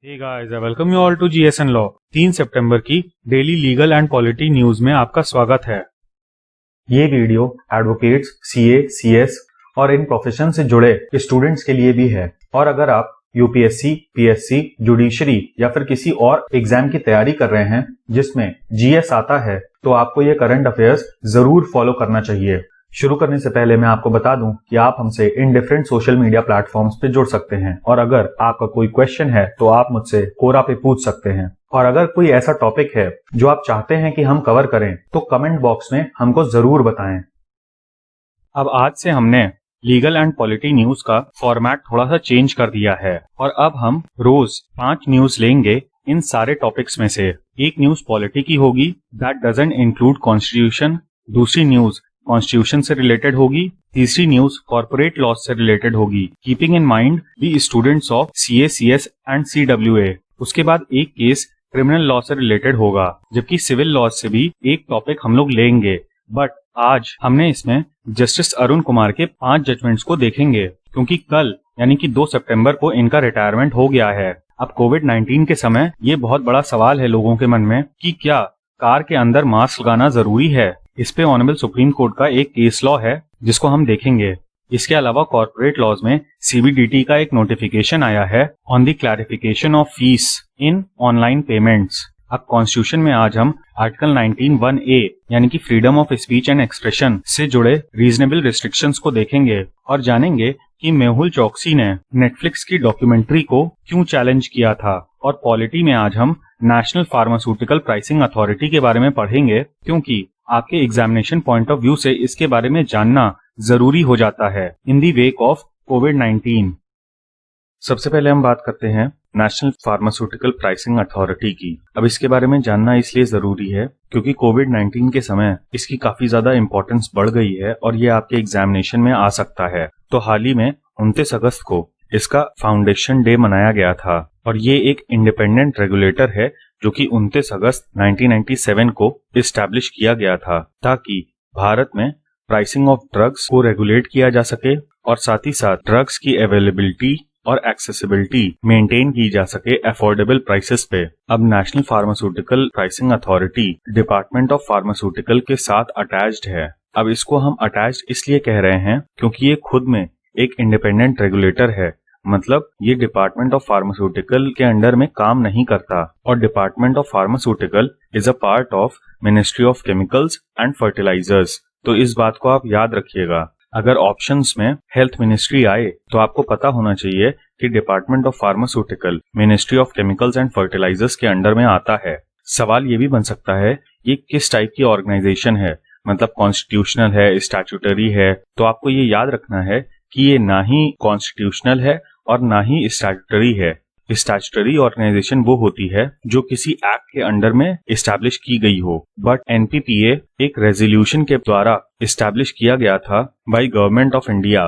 Hey guys, I welcome you all to GSN Law। 3 सितंबर की daily legal and polity news में आपका स्वागत है। ये वीडियो एडवोकेट्स, सीए, सीएस और इन प्रोफेशन से जुड़े स्टूडेंट्स के लिए भी है। और अगर आप यूपीएससी, पीएससी, जुडिशरी या फिर किसी और एग्जाम की तैयारी कर रहे हैं जिसमें जीएस आता है, तो आपको ये करंट अफेयर्स जरूर फॉलो करना चाहिए। शुरू करने से पहले मैं आपको बता दूं कि आप हमसे in different social media platforms पे जुड़ सकते हैं और अगर आपका कोई क्वेश्चन है तो आप मुझसे कोरा पे पूछ सकते हैं। और अगर कोई ऐसा टॉपिक है जो आप चाहते हैं कि हम कवर करें तो कमेंट बॉक्स में हमको जरूर बताएं। अब आज से हमने लीगल एंड पॉलिटी न्यूज का फॉर्मेट थोड़ा सा चेंज कर दिया है और अब हम रोज 5 न्यूज लेंगे इन सारे टॉपिक्स में से। एक न्यूज पॉलिटी की होगी, दैट डजंट इंक्लूड कॉन्स्टिट्यूशन। दूसरी न्यूज कॉन्स्टिट्यूशन से रिलेटेड होगी। तीसरी न्यूज कॉर्पोरेट लॉ से रिलेटेड होगी, keeping in mind the students of CA, CS and CWA. उसके बाद एक केस क्रिमिनल लॉ से रिलेटेड होगा, जबकि सिविल लॉ से भी एक टॉपिक हम लोग लेंगे। बट आज हमने इसमें जस्टिस अरुण कुमार के 5 जजमेंट्स को देखेंगे, क्योंकि कल यानी कि 2 सितंबर को इनका रिटायरमेंट हो गया है। अब कोविड-19 के समय ये बहुत बड़ा सवाल है लोगों के मन में कि क्या कार के अंदर मास्क लगाना जरूरी है। इस पे ऑनरेबल सुप्रीम कोर्ट का एक केस लॉ है जिसको हम देखेंगे। इसके अलावा कॉर्पोरेट लॉज में सीबीडीटी का एक नोटिफिकेशन आया है on the clarification of fees in online payments. अब कॉन्स्टिट्यूशन में आज हम आर्टिकल 19(1)(a) यानी कि freedom of speech and expression से जुड़े रीजनेबल रिस्ट्रिक्शंस को देखेंगे और जानेंगे कि मेहुल चौकसी ने नेटफ्लिक्स की डॉक्यूमेंट्री को क्यों चैलेंज किया था। और पॉलिटी में आज हम नेशनल फार्मास्यूटिकल प्राइसिंग अथॉरिटी के बारे में पढ़ेंगे, क्योंकि आपके एग्जामिनेशन पॉइंट ऑफ व्यू से इसके बारे में जानना जरूरी हो जाता है इन दी वेक ऑफ कोविड-19। सबसे पहले हम बात करते हैं नेशनल फार्मास्यूटिकल प्राइसिंग अथॉरिटी की। अब इसके बारे में जानना इसलिए जरूरी है क्योंकि कोविड-19 के समय इसकी काफी ज्यादा इंपॉर्टेंस बढ़ गई है और ये आपके एग्जामिनेशन में आ सकता है। तो हाल ही में 29 अगस्त को इसका फाउंडेशन डे मनाया गया था और ये एक इंडिपेंडेंट रेगुलेटर है जो कि 29 अगस्त 1997 को इस्टेब्लिश किया गया था ताकि भारत में प्राइसिंग ऑफ ड्रग्स को रेगुलेट किया जा सके और साथ ही साथ ड्रग्स की अवेलेबिलिटी और एक्सेसिबिलिटी मेंटेन की जा सके अफोर्डेबल प्राइसेस पे। अब national pharmaceutical pricing authority department of pharmaceutical के साथ अटैच्ड है। अब इसको हम अटैच्ड इसलिए कह रहे हैं क्योंकि ये खुद में एक इंडिपेंडेंट रेगुलेटर है, मतलब ये डिपार्टमेंट ऑफ फार्मास्यूटिकल के अंडर में काम नहीं करता और department of pharmaceutical is a part of ministry of chemicals and fertilisers. तो इस बात को आप याद रखिएगा। अगर ऑप्शंस में हेल्थ मिनिस्ट्री आए तो आपको पता होना चाहिए कि department of pharmaceutical ministry of chemicals and fertilisers के अंडर में आता है। सवाल ये भी बन सकता है ये किस टाइप की ऑर्गेनाइजेशन है, मतलब कॉन्स्टिट्यूशनल है, स्टैट्यूटरी है। तो आपको ये याद रखना है कि ये ना ही कॉन्स्टिट्यूशनल है और ना ही स्टैट्यूटरी है। स्टैट्यूटरी ऑर्गेनाइजेशन वो होती है जो किसी एक्ट के अंडर में एस्टैब्लिश की गई हो, बट एनपीपीए एक रेजोल्यूशन के द्वारा एस्टैब्लिश किया गया था बाय गवर्नमेंट ऑफ इंडिया।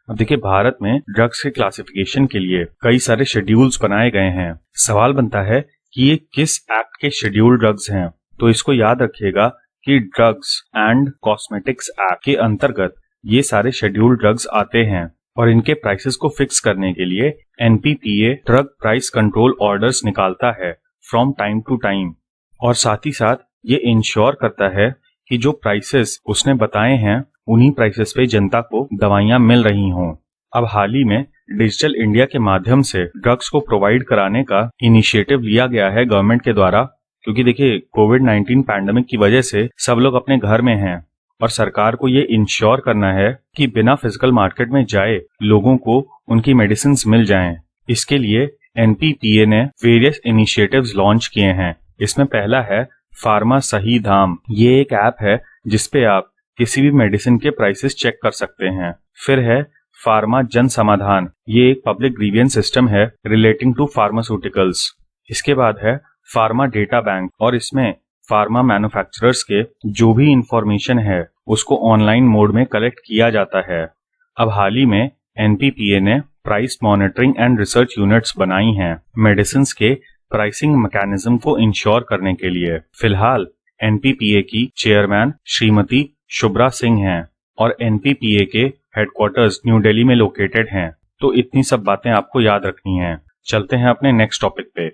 अब देखिए, भारत में ड्रग्स के क्लासिफिकेशन के लिए कई सारे शेड्यूल्स बनाए गए हैं। सवाल बनता है कि ये किस एक्ट के शेड्यूल ड्रग्स हैं। तो इसको याद रखिएगा कि ड्रग्स एंड कॉस्मेटिक्स एक्ट के अंतर्गत ये सारे शेड्यूल ड्रग्स आते हैं और इनके प्राइसेस को फिक्स करने के लिए NPPA drug price control orders निकालता है फ्रॉम टाइम टू टाइम और साथ ही साथ ये इंश्योर करता है कि जो प्राइसेस उसने बताए हैं उन्हीं प्राइसेस पे जनता को दवाइयां मिल रही हों। अब हाल ही में डिजिटल इंडिया के माध्यम से ड्रग्स को प्रोवाइड कराने का इनिशिएटिव लिया गया है गवर्नमेंट के द्वारा, क्योंकि देखिए कोविड-19 पैंडेमिक की वजह से सब लोग अपने घर में हैं और सरकार को ये इंश्योर करना है कि बिना फिजिकल मार्केट में जाए लोगों को उनकी मेडिसिन मिल जाएं। इसके लिए एनपीपीए ने वेरियस इनिशिएटिव्स लॉन्च किए हैं। इसमें पहला है फार्मा सही दाम। ये एक ऐप है जिसपे आप किसी भी मेडिसिन के प्राइसेस चेक कर सकते हैं। फिर है फार्मा जन समाधान। ये एक पब्लिक ग्रीवियंस सिस्टम है रिलेटिंग टू फार्मास्यूटिकल्स। इसके बाद है फार्मा डेटा बैंक और इसमें फार्मा मैन्युफैक्चरर्स के जो भी इंफॉर्मेशन है उसको ऑनलाइन मोड में कलेक्ट किया जाता है। अब हाल ही में एनपीपीए ने price monitoring and research units बनाई हैं मेडिसिन के प्राइसिंग मैकेनिज्म को इंश्योर करने के लिए। फिलहाल एनपीपीए की चेयरमैन श्रीमती शुभ्रा सिंह हैं और एनपीपीए के हेडक्वार्टर्स न्यू दिल्ली में लोकेटेड हैं। तो इतनी सब बातें आपको याद रखनी हैं। चलते हैं अपने नेक्स्ट टॉपिक पे।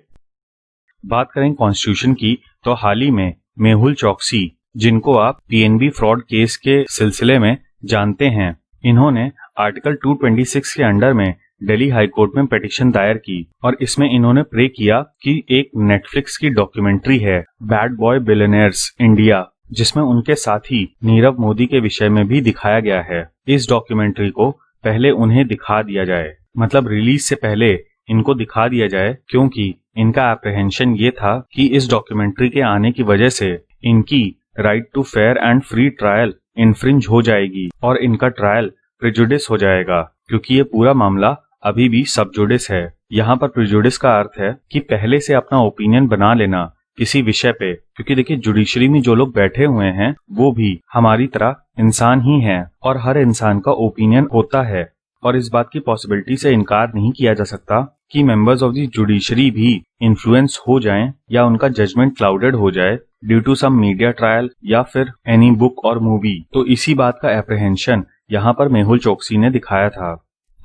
बात करें कॉन्स्टिट्यूशन की, तो हाल ही में मेहुल चौकसी, जिनको आप पीएनबी फ्रॉड केस के सिलसिले में जानते हैं, इन्होंने आर्टिकल 226 के अंडर में दिल्ली हाई कोर्ट में पिटीशन दायर की और इसमें इन्होंने प्रे किया कि एक नेटफ्लिक्स की डॉक्यूमेंट्री है बैड बॉय बिलियनेयर्स इंडिया, जिसमें उनके साथी नीरव मोदी के विषय में भी दिखाया गया है, इस डॉक्यूमेंट्री को पहले उन्हें दिखा दिया जाए, मतलब रिलीज से पहले इनको दिखा दिया जाए, क्योंकि इनका एप्रीहेंशन ये था कि इस डॉक्यूमेंट्री के आने की वजह से इनकी right to fair and free trial infringe हो जाएगी और इनका ट्रायल प्रेजुडिस हो जाएगा, क्योंकि ये पूरा मामला अभी भी सब जुडिस है। यहाँ पर प्रेजुडिस का अर्थ है कि पहले से अपना ओपिनियन बना लेना किसी विषय पे, क्योंकि देखिए जुडिशरी में जो लोग बैठे हुए हैं वो भी हमारी तरह इंसान ही हैं और हर इंसान का ओपिनियन होता है और इस बात की पॉसिबिलिटी से इनकार नहीं किया जा सकता कि मेंबर्स ऑफ द जुडिशरी भी इन्फ्लुएंस हो जाएं या उनका जजमेंट क्लाउडेड हो जाए due to some media trial या फिर एनी बुक और मूवी। तो इसी बात का एप्रीहेंशन यहाँ पर मेहुल चौकसी ने दिखाया था।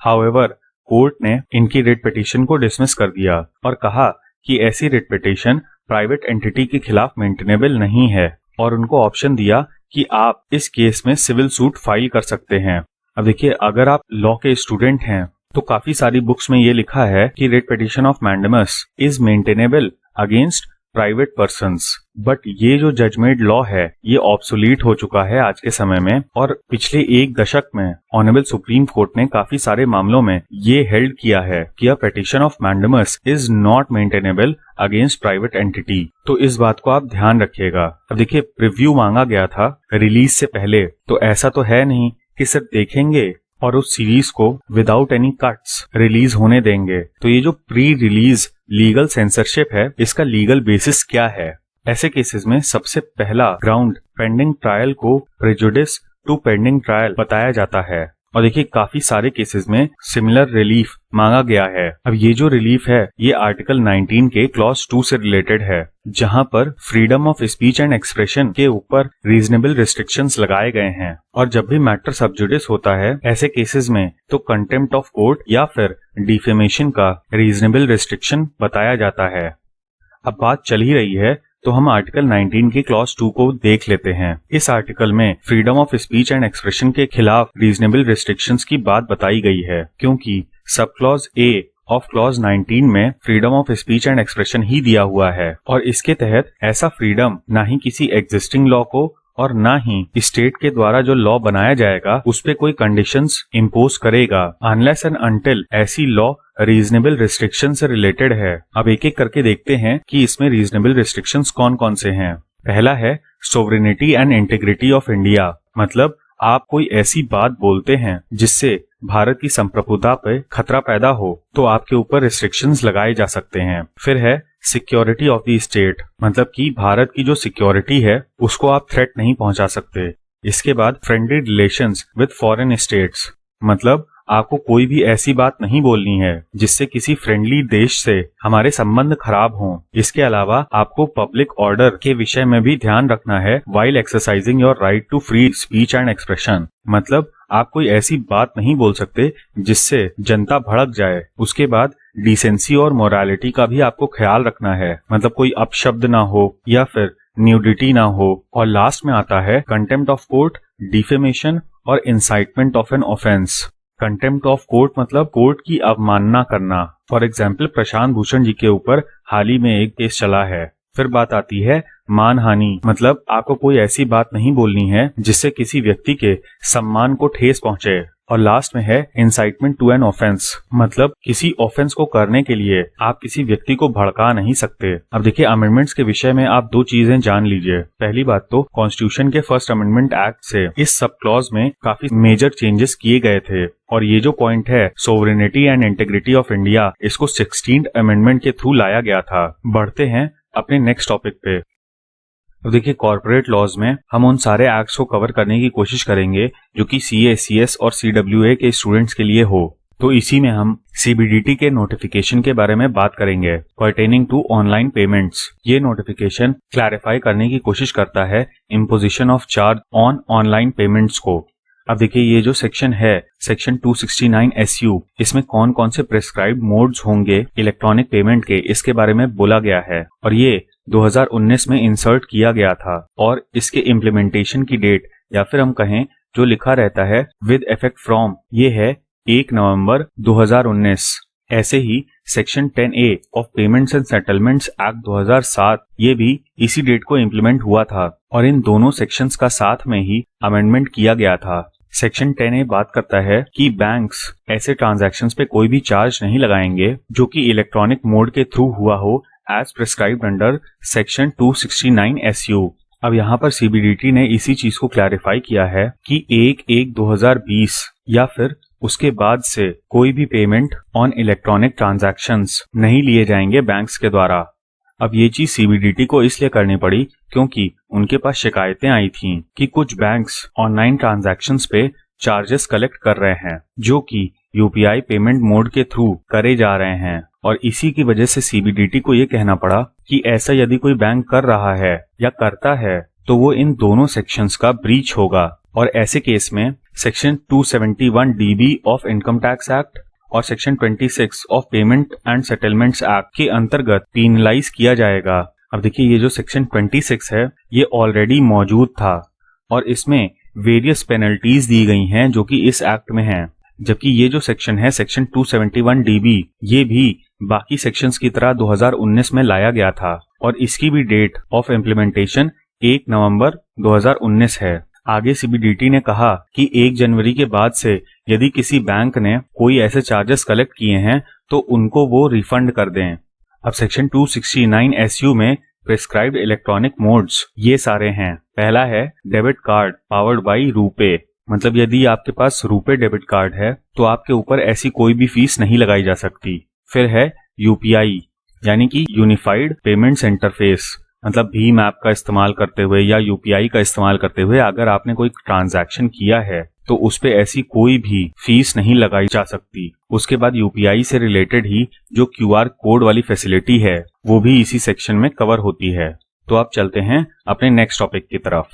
हाउएवर कोर्ट ने इनकी रिट पिटीशन को डिसमिस कर दिया और कहा कि ऐसी रिट पिटीशन प्राइवेट एंटिटी के खिलाफ मेंटेनेबल नहीं है और उनको ऑप्शन दिया कि आप इस केस में सिविल सूट फाइल कर सकते हैं। अब देखिए, अगर आप लॉ के स्टूडेंट हैं तो काफी सारी बुक्स में ये लिखा है कि writ petition of mandamus is maintainable against private persons, but ये जो जजमेंट लॉ है ये ऑब्सोलीट हो चुका है आज के समय में और पिछले एक दशक में ऑनरेबल सुप्रीम कोर्ट ने काफी सारे मामलों में ये हेल्ड किया है कि a petition of mandamus is not maintainable against private entity. तो इस बात को आप ध्यान रखिएगा। अब देखिए, प्रीव्यू मांगा गया था रिलीज से पहले, तो ऐसा तो है नहीं कि सिर्फ देखेंगे और उस सीरीज को विदाउट एनी कट्स रिलीज होने देंगे। तो ये जो प्री रिलीज लीगल सेंसरशिप है, इसका लीगल बेसिस क्या है? ऐसे केसेस में सबसे पहला ग्राउंड पेंडिंग ट्रायल को प्रेजुडिस टू पेंडिंग ट्रायल बताया जाता है और देखिए काफी सारे केसेस में सिमिलर रिलीफ मांगा गया है। अब ये जो रिलीफ है ये आर्टिकल 19 के क्लॉज 2 से रिलेटेड है, जहां पर freedom of speech and expression के ऊपर रीजनेबल रिस्ट्रिक्शंस लगाए गए हैं और जब भी मैटर सब जुडिस होता है ऐसे केसेस में तो कंटेम्प्ट ऑफ कोर्ट या फिर डिफेमेशन का रीजनेबल रिस्ट्रिक्शन बताया जाता है। अब बात चल ही रही है तो हम आर्टिकल 19 के क्लॉज 2 को देख लेते हैं। इस आर्टिकल में freedom of speech and expression के खिलाफ रीजनेबल रिस्ट्रिक्शंस की बात बताई गई है, क्योंकि sub clause A of clause 19 में freedom of speech and expression ही दिया हुआ है और इसके तहत ऐसा फ्रीडम ना ही किसी एग्जिस्टिंग लॉ को और ना ही स्टेट के द्वारा जो लॉ बनाया जाएगा उस पे कोई कंडीशंस इम्पोज करेगा, अनलेस एंड अनटिल ऐसी लॉ रीजनेबल रिस्ट्रिक्शन से रिलेटेड है। अब एक एक करके देखते हैं कि इसमें रीजनेबल रिस्ट्रिक्शंस कौन कौन से हैं। पहला है sovereignty and integrity of India, मतलब आप कोई ऐसी बात बोलते हैं जिससे भारत की संप्रभुता पे खतरा पैदा हो तो आपके ऊपर रिस्ट्रिक्शंस लगाए जा सकते हैं। फिर है सिक्योरिटी ऑफ द स्टेट, मतलब कि भारत की जो सिक्योरिटी है उसको आप थ्रेट नहीं पहुंचा सकते। इसके बाद friendly relations with foreign states, मतलब आपको कोई भी ऐसी बात नहीं बोलनी है जिससे किसी फ्रेंडली देश से हमारे संबंध खराब हों। इसके अलावा आपको पब्लिक ऑर्डर के विषय में भी ध्यान रखना है while exercising your right to free speech and expression, मतलब आप कोई ऐसी बात नहीं बोल सकते जिससे जनता भड़क जाए। उसके बाद डिसेंसी और मोरालिटी का भी आपको ख्याल रखना है, मतलब कोई अपशब्द ना हो या फिर न्यूडिटी ना हो। और लास्ट में आता है कंटेम्प्ट ऑफ कोर्ट, डिफेमेशन और incitement of an offence. Contempt of court मतलब कोर्ट की अवमानना करना। फॉर एग्जाम्पल प्रशांत भूषण जी के ऊपर हाल ही में एक केस चला है। फिर बात आती है मानहानि, मतलब आपको कोई ऐसी बात नहीं बोलनी है जिससे किसी व्यक्ति के सम्मान को ठेस पहुंचे। और लास्ट में है इंसाइटमेंट टू एन ऑफेंस, मतलब किसी ऑफेंस को करने के लिए आप किसी व्यक्ति को भड़का नहीं सकते। अब देखिए अमेंडमेंट्स के विषय में आप दो चीजें जान लीजिए। पहली बात तो कॉन्स्टिट्यूशन के फर्स्ट अमेंडमेंट एक्ट से इस सब क्लॉज में काफी मेजर चेंजेस किए गए थे और ये जो पॉइंट है sovereignty and integrity of India, इसको 16th अमेंडमेंट के थ्रू लाया गया था। बढ़ते हैं अपने नेक्स्ट टॉपिक पे। अब देखिए कॉर्पोरेट लॉज में हम उन सारे एक्ट्स को कवर करने की कोशिश करेंगे जो कि CA, CS और CWA के स्टूडेंट्स के लिए हो। तो इसी में हम CBDT के नोटिफिकेशन के बारे में बात करेंगे पर्टेनिंग टू ऑनलाइन पेमेंट्स। ये नोटिफिकेशन क्लैरिफाई करने की कोशिश करता है imposition of charge on online payments को। अब देखिए ये जो सेक्शन है सेक्शन 269 SU, इसमें कौन कौन से प्रिस्क्राइब्ड मोड्स होंगे इलेक्ट्रॉनिक पेमेंट के, इसके बारे में बोला गया है और ये 2019 में इंसर्ट किया गया था और इसके इम्प्लीमेंटेशन की डेट या फिर हम कहें जो लिखा रहता है विद इफेक्ट फ्रॉम, ये है 1 नवंबर 2019। ऐसे ही section 10A of payments and settlements act 2007, ये भी इसी डेट को इम्प्लीमेंट हुआ था और इन दोनों सेक्शंस का साथ में ही अमेंडमेंट किया गया था। सेक्शन 10A बात करता है कि बैंक्स ऐसे ट्रांजैक्शंस पे कोई भी चार्ज नहीं लगाएंगे जो कि इलेक्ट्रॉनिक मोड के थ्रू हुआ हो as prescribed under section 269 SU। अब यहाँ पर CBDT ने इसी चीज को क्लैरिफाई किया है कि 1/1/2020 या फिर उसके बाद से कोई भी पेमेंट ऑन इलेक्ट्रॉनिक ट्रांजैक्शंस नहीं लिए जाएंगे बैंक्स के द्वारा। अब ये चीज CBDT को इसलिए करनी पड़ी क्योंकि उनके पास शिकायतें आई थीं कि कुछ बैंक्स ऑनलाइन ट्रांजैक्शंस पे चार्जेस कलेक्ट कर रहे हैं जो कि UPI पेमेंट मोड के थ्रू करे जा रहे हैं और इसी की वजह से CBDT को ये कहना पड़ा कि ऐसा यदि कोई बैंक कर रहा है या करता है तो वो इन दोनों सेक्शंस का ब्रीच होगा और ऐसे केस में section 271 DB of income tax act और section 26 of payment and settlements act के अंतर्गत पेनलाइज किया जाएगा। अब देखिए ये जो सेक्शन 26 है ये ऑलरेडी मौजूद था और इसमें वेरियस पेनल्टीज दी गई हैं जो कि इस एक्ट में हैं, जबकि ये जो सेक्शन है सेक्शन 271 DB ये भी बाकी सेक्शंस की तरह 2019 में लाया गया था और इसकी भी डेट ऑफ इम्प्लीमेंटेशन 1 नवंबर 2019 है। आगे CBDT ने कहा कि 1 जनवरी के बाद से यदि किसी बैंक ने कोई ऐसे चार्जेस कलेक्ट किए हैं तो उनको वो रिफंड कर दें। अब सेक्शन 269 SU में प्रिस्क्राइब्ड इलेक्ट्रॉनिक मोड्स ये सारे हैं। पहला है डेबिट कार्ड पावर्ड बाई रूपे, मतलब यदि आपके पास रूपे डेबिट कार्ड है तो आपके ऊपर ऐसी कोई भी फीस नहीं लगाई जा सकती। फिर है UPI यानी कि यूनिफाइड पेमेंट्स इंटरफेस, मतलब भीम ऐप का इस्तेमाल करते हुए या UPI का इस्तेमाल करते हुए अगर आपने कोई ट्रांजैक्शन किया है तो उस पे ऐसी कोई भी फीस नहीं लगाई जा सकती। उसके बाद UPI से रिलेटेड ही जो QR कोड वाली फैसिलिटी है वो भी इसी सेक्शन में कवर होती है। तो आप चलते हैं अपने नेक्स्ट टॉपिक की तरफ।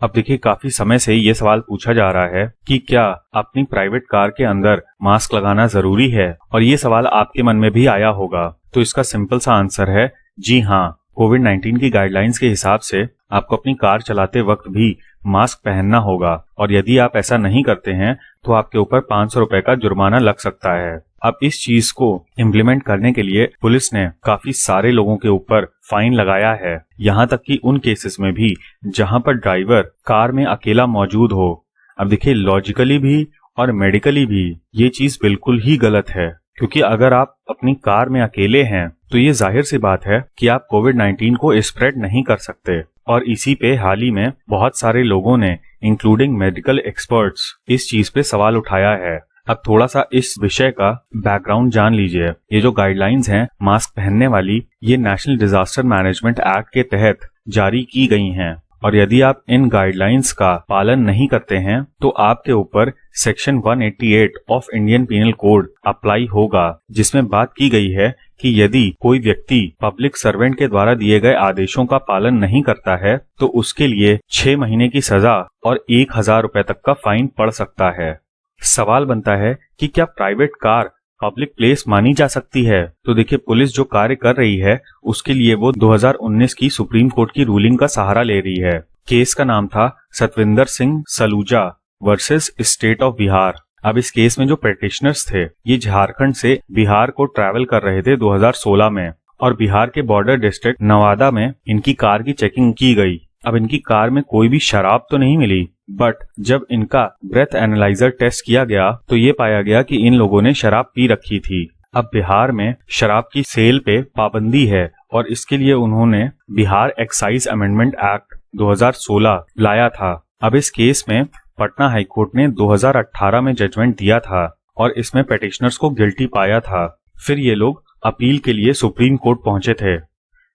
अब देखिए काफी समय से ये सवाल पूछा जा रहा है कि क्या अपनी प्राइवेट कार के अंदर मास्क लगाना जरूरी है, और ये सवाल आपके मन में भी आया होगा। तो इसका सिंपल सा आंसर है जी हाँ, कोविड-19 की गाइडलाइंस के हिसाब से आपको अपनी कार चलाते वक्त भी मास्क पहनना होगा और यदि आप ऐसा नहीं करते हैं तो आपके ऊपर 500 रुपए का जुर्माना लग सकता है। अब इस चीज को इम्प्लीमेंट करने के लिए पुलिस ने काफी सारे लोगों के ऊपर फाइन लगाया है, यहाँ तक कि उन केसेस में भी जहाँ पर ड्राइवर कार में अकेला मौजूद हो। अब देखिए लॉजिकली भी और मेडिकली भी ये चीज बिल्कुल ही गलत है, क्योंकि अगर आप अपनी कार में अकेले हैं तो ये जाहिर सी बात है कि आप कोविड-19 को स्प्रेड नहीं कर सकते। और इसी पे हाल ही में बहुत सारे लोगों ने इंक्लूडिंग मेडिकल एक्सपर्ट्स इस चीज पे सवाल उठाया है। अब थोड़ा सा इस विषय का बैकग्राउंड जान लीजिए। ये जो गाइडलाइंस हैं मास्क पहनने वाली, ये नेशनल डिजास्टर मैनेजमेंट एक्ट के तहत जारी की गई हैं और यदि आप इन गाइडलाइंस का पालन नहीं करते हैं तो आपके ऊपर section 188 of Indian penal code apply होगा, जिसमें बात की गई है कि यदि कोई व्यक्ति पब्लिक सर्वेंट के द्वारा दिए गए आदेशों का पालन नहीं करता है तो उसके लिए 6 महीने की सजा और 1000 रुपए तक का फाइन पड़ सकता है। सवाल बनता है कि क्या प्राइवेट कार पब्लिक प्लेस मानी जा सकती है? तो देखिए पुलिस जो कार्य कर रही है उसके लिए वो 2019 की सुप्रीम कोर्ट की रूलिंग का सहारा ले रही है। केस का नाम था Satvinder Singh Saluja versus state of Bihar. अब इस केस में जो पिटिशनर्स थे ये झारखंड से बिहार को ट्रैवल कर रहे थे 2016 में और बिहार के बॉर्डर डिस्ट्रिक्ट नवादा में इनकी कार की चेकिंग की गई। अब इनकी कार में कोई भी शराब तो नहीं मिली, बट जब इनका ब्रेथ एनालाइजर टेस्ट किया गया तो ये पाया गया कि इन लोगों ने शराब पी रखी थी। अब बिहार में शराब की सेल पे पाबंदी है और इसके लिए उन्होंने बिहार एक्साइज अमेंडमेंट एक्ट 2016 लाया था। अब इस केस में पटना हाईकोर्ट ने 2018 में जजमेंट दिया था और इसमें पिटिशनर्स को गिल्टी पाया था। फिर ये लोग अपील के लिए सुप्रीम कोर्ट पहुंचे थे।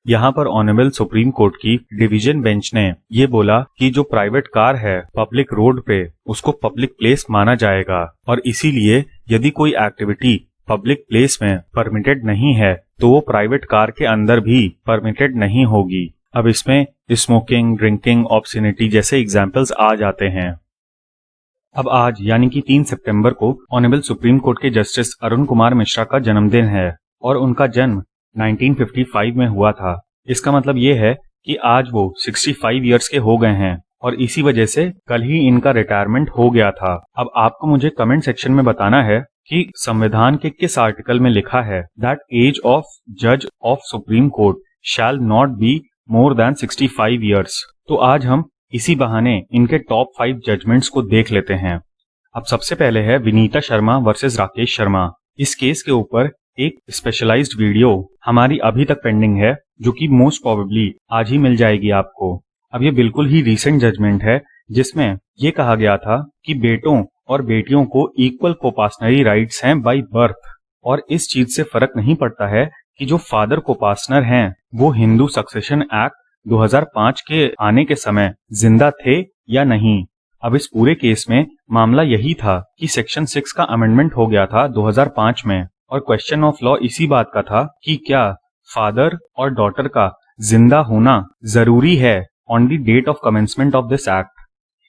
यहाँ पर ऑनरेबल सुप्रीम कोर्ट की डिवीजन बेंच ने ये बोला कि जो प्राइवेट कार है पब्लिक रोड पे उसको पब्लिक प्लेस माना जाएगा और इसीलिए यदि कोई एक्टिविटी पब्लिक प्लेस में परमिटेड नहीं है तो वो प्राइवेट कार के अंदर भी परमिटेड नहीं होगी। अब इसमें स्मोकिंग, ड्रिंकिंग, ऑब्ससिनिटी जैसे एग्जाम्पल्स आ जाते हैं। अब आज यानी कि 3 सितंबर को ऑनरेबल सुप्रीम कोर्ट के जस्टिस अरुण कुमार मिश्रा का जन्मदिन है और उनका जन्म 1955 में हुआ था। इसका मतलब ये है कि आज वो 65 इयर्स के हो गए हैं और इसी वजह से कल ही इनका रिटायरमेंट हो गया था। अब आपको मुझे कमेंट सेक्शन में बताना है कि संविधान के किस आर्टिकल में लिखा है दैट एज ऑफ जज of supreme court shall not be more than 65 years. तो आज हम इसी बहाने इनके टॉप 5 जजमेंट्स को देख लेते हैं। अब सबसे पहले है विनीता शर्मा वर्सेस राकेश शर्मा। इस केस के ऊपर एक स्पेशलाइज्ड वीडियो हमारी अभी तक पेंडिंग है जो कि मोस्ट प्रोबेबली आज ही मिल जाएगी आपको। अब ये बिल्कुल ही रीसेंट जजमेंट है जिसमें ये कहा गया था कि बेटों और बेटियों को इक्वल कोपासनरी राइट्स हैं बाय बर्थ और इस चीज से फर्क नहीं पड़ता है कि जो फादर कोपासनर हैं वो हिंदू सक्सेशन एक्ट 2005 के आने के समय जिंदा थे या नहीं। अब इस पूरे केस में मामला यही था कि सेक्शन 6 का अमेंडमेंट हो गया था 2005 में और क्वेश्चन ऑफ लॉ इसी बात का था कि क्या फादर और डॉटर का जिंदा होना जरूरी है on the date of commencement of this act.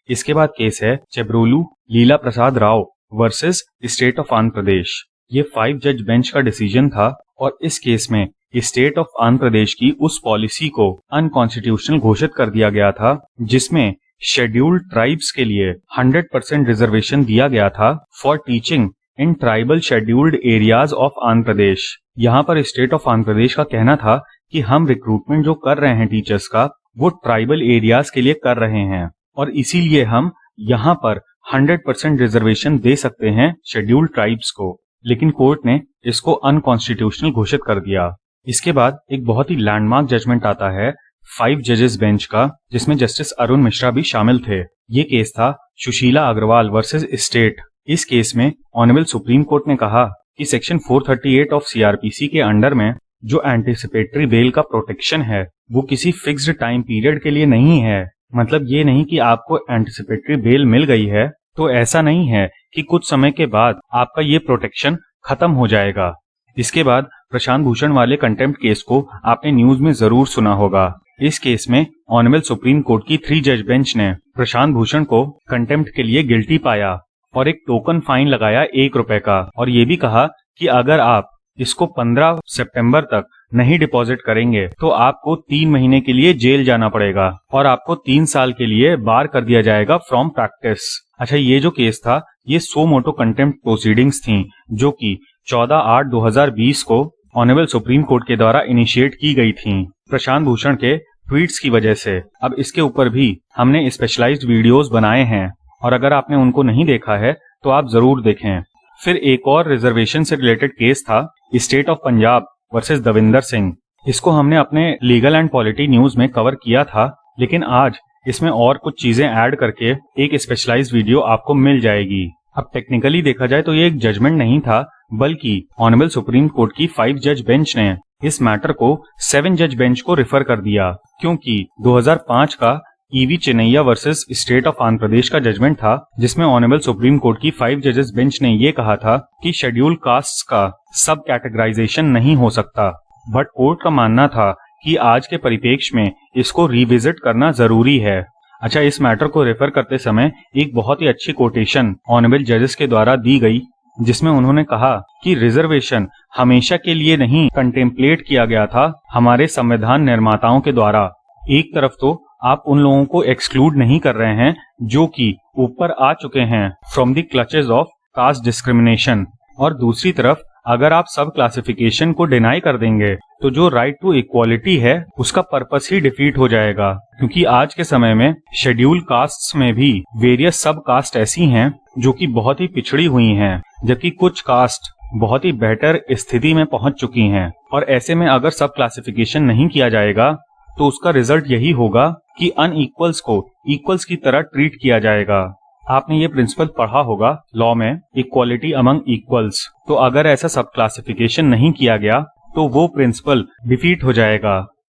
इसके बाद केस है Chebrolu Leela Prasad Rao versus state of Andhra Pradesh. ये 5 जज बेंच का डिसीजन था और इस केस में स्टेट ऑफ आंध्र प्रदेश की उस पॉलिसी को अनकॉन्स्टिट्यूशनल घोषित कर दिया गया था जिसमें शेड्यूल्ड ट्राइब्स के लिए 100% रिजर्वेशन दिया गया था for teaching in tribal scheduled areas of Andhra Pradesh. यहाँ पर स्टेट ऑफ आंध्र प्रदेश का कहना था कि हम रिक्रूटमेंट जो कर रहे हैं टीचर्स का वो ट्राइबल एरियाज के लिए कर रहे हैं और इसीलिए हम यहाँ पर 100% रिजर्वेशन दे सकते हैं शेड्यूल्ड ट्राइब्स को, लेकिन कोर्ट ने इसको अनकॉन्स्टिट्यूशनल घोषित कर दिया। इसके बाद एक बहुत ही लैंडमार्क जजमेंट आता है 5 जजेस बेंच का जिसमें जस्टिस अरुण मिश्रा भी शामिल थे। ये केस था सुशीला अग्रवाल वर्सेस स्टेट। इस केस में ऑनरेबल सुप्रीम कोर्ट ने कहा कि सेक्शन 438 ऑफ सीआरपीसी के अंडर में जो एंटीसिपेटरी बेल का प्रोटेक्शन है वो किसी फिक्स्ड टाइम पीरियड के लिए नहीं है। मतलब ये नहीं कि आपको एंटीसिपेटरी बेल मिल गई है तो ऐसा नहीं है कि कुछ समय के बाद आपका ये प्रोटेक्शन खत्म हो जाएगा। इसके बाद प्रशांत भूषण वाले कंटेम्प्ट केस को आपने न्यूज में जरूर सुना होगा। इस केस में ऑनरेबल सुप्रीम कोर्ट की 3 जज बेंच ने प्रशांत भूषण को कंटेम्प्ट के लिए गिल्टी पाया और एक टोकन फाइन लगाया 1 रुपए का और ये भी कहा कि अगर आप इसको 15 सितंबर तक नहीं डिपॉजिट करेंगे तो आपको 3 महीने के लिए जेल जाना पड़ेगा और आपको 3 साल के लिए बार कर दिया जाएगा फ्रॉम प्रैक्टिस। अच्छा, ये जो केस था ये सो मोटो कंटेम्प्ट प्रोसीडिंग्स थी जो कि 14/8/2020 को ऑनरेबल सुप्रीम कोर्ट के द्वारा इनिशिएट की गई थी प्रशांत भूषण के ट्वीट्स की वजह से। अब इसके ऊपर भी हमने स्पेशलाइज्ड वीडियोस बनाए हैं और अगर आपने उनको नहीं देखा है तो आप जरूर देखें। फिर एक और रिजर्वेशन से रिलेटेड केस था state of Punjab versus Davinder Singh. इसको हमने अपने लीगल एंड पॉलिटी न्यूज में कवर किया था, लेकिन आज इसमें और कुछ चीजें ऐड करके एक स्पेशलाइज्ड वीडियो आपको मिल जाएगी। अब टेक्निकली देखा जाए तो ये एक जजमेंट नहीं था बल्कि ऑनरेबल सुप्रीम कोर्ट की 5 जज बेंच ने इस मैटर को 7 जज बेंच को रिफर कर दिया क्योंकि 2005 का E V Chinnaiah versus state of Andhra Pradesh का जजमेंट था जिसमें ऑनरेबल सुप्रीम कोर्ट की 5 जजेस बेंच ने ये कहा था कि शेड्यूल्ड कास्ट्स का सब कैटेगराइजेशन नहीं हो सकता, बट कोर्ट का मानना था कि आज के परिप्रेक्ष्य में इसको रिविजिट करना जरूरी है। अच्छा, इस मैटर को रेफर करते समय एक बहुत ही अच्छी कोटेशन ऑनरेबल जजेस के द्वारा दी गई जिसमें उन्होंने कहा कि रिजर्वेशन हमेशा के लिए नहीं कंटेम्पलेट किया गया था हमारे संविधान निर्माताओं के द्वारा। एक तरफ तो आप उन लोगों को एक्सक्लूड नहीं कर रहे हैं जो कि ऊपर आ चुके हैं from the clutches of caste discrimination, और दूसरी तरफ अगर आप सब क्लासिफिकेशन को डिनाई कर देंगे तो जो राइट टू इक्वालिटी है उसका पर्पस ही डिफीट हो जाएगा, क्योंकि आज के समय में शेड्यूल कास्ट्स में भी वेरियस सब कास्ट ऐसी हैं जो कि बहुत ही पिछड़ी हुई हैं, जबकि कुछ कास्ट बहुत ही बेहतर स्थिति में पहुंच चुकी हैं। और ऐसे में अगर सब क्लासिफिकेशन नहीं किया जाएगा तो उसका रिजल्ट यही होगा कि अनइक्वल्स को इक्वल्स की तरह ट्रीट किया जाएगा। आपने ये प्रिंसिपल पढ़ा होगा लॉ में, इक्वालिटी अमंग इक्वल्स। तो अगर ऐसा सब क्लासिफिकेशन नहीं किया गया तो वो प्रिंसिपल डिफीट हो जाएगा